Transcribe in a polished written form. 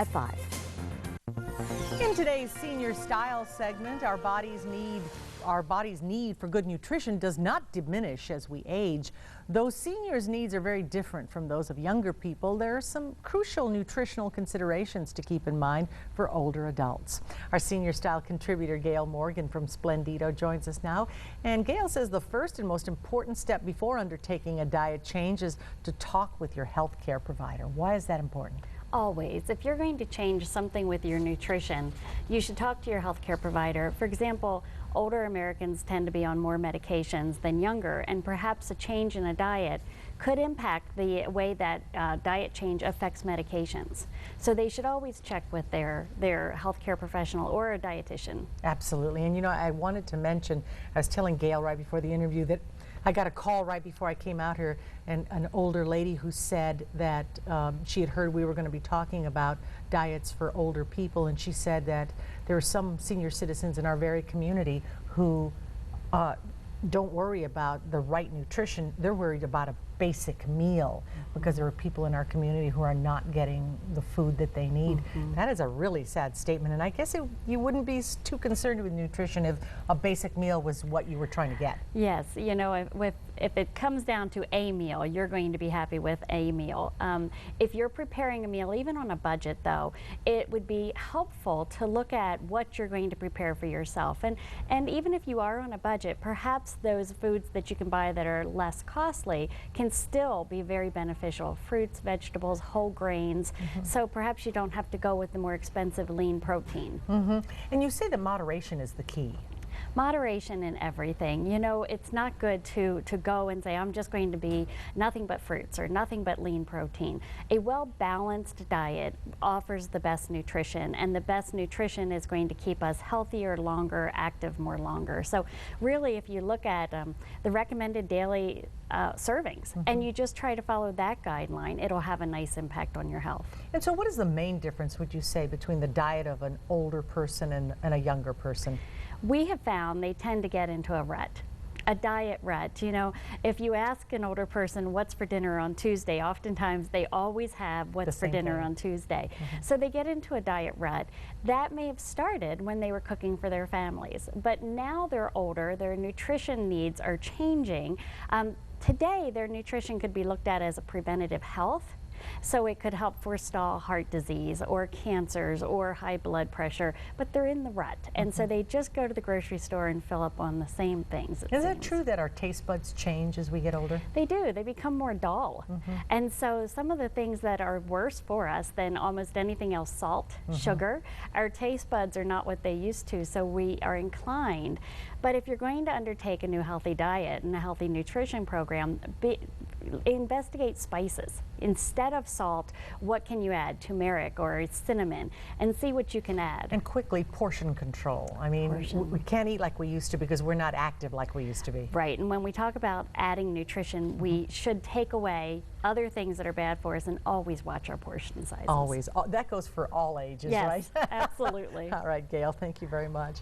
at 5. In today's Senior Style segment, our body's need for good nutrition does not diminish as we age. Though seniors' needs are very different from those of younger people, there are some crucial nutritional considerations to keep in mind for older adults. Our Senior Style contributor, Gale Morgan from Splendido, joins us now. And Gale says the first and most important step before undertaking a diet change is to talk with your health care provider. Why is that important? Always. If you're going to change something with your nutrition, you should talk to your healthcare provider. For example, older Americans tend to be on more medications than younger, and perhaps a change in a diet could impact the way that diet change affects medications. So they should always check with their healthcare professional or a dietitian. Absolutely. And you know, I wanted to mention, I was telling Gale right before the interview that I got a call right before I came out here, and an older lady who said that she had heard we were going to be talking about diets for older people, and she said that there are some senior citizens in our very community who don't worry about the right nutrition. They're worried about a basic meal because there are people in our community who are not getting the food that they need. That is a really sad statement, and I guess you wouldn't be too concerned with nutrition if a basic meal was what you were trying to get. Yes, you know, if it comes down to a meal, you're going to be happy with a meal. If you're preparing a meal, even on a budget though, it would be helpful to look at what you're going to prepare for yourself. And even if you are on a budget, perhaps those foods that you can buy that are less costly can still be very beneficial. Fruits, vegetables, whole grains. So perhaps you don't have to go with the more expensive lean protein. And you say that moderation is the key. Moderation in everything. You know, it's not good to go and say, I'm just going to be nothing but fruits or nothing but lean protein. A well-balanced diet offers the best nutrition, and the best nutrition is going to keep us healthier longer, active more longer. So really, if you look at the recommended daily servings, and you just try to follow that guideline, it'll have a nice impact on your health. And so what is the main difference, would you say, between the diet of an older person and a younger person? We have found they tend to get into a rut. A diet rut. You know, if you ask an older person what's for dinner on Tuesday, oftentimes they always have what's for dinner on Tuesday. So they get into a diet rut. That may have started when they were cooking for their families, but now they're older, their nutrition needs are changing. Today, their nutrition could be looked at as a preventative health. So it could help forestall heart disease or cancers or high blood pressure, but they're in the rut. And so they just go to the grocery store and fill up on the same things. Is it true that our taste buds change as we get older? They do. They become more dull. And so some of the things that are worse for us than almost anything else, salt, sugar, our taste buds are not what they used to, so we are inclined. But if you're going to undertake a new healthy diet and a healthy nutrition program, investigate spices. Instead of salt, what can you add? Turmeric or cinnamon, and see what you can add. And quickly, portion control. I mean, we can't eat like we used to because we're not active like we used to be. Right, and when we talk about adding nutrition, we should take away other things that are bad for us and always watch our portion sizes. Always. That goes for all ages, right? Yes, absolutely. All right, Gale, thank you very much.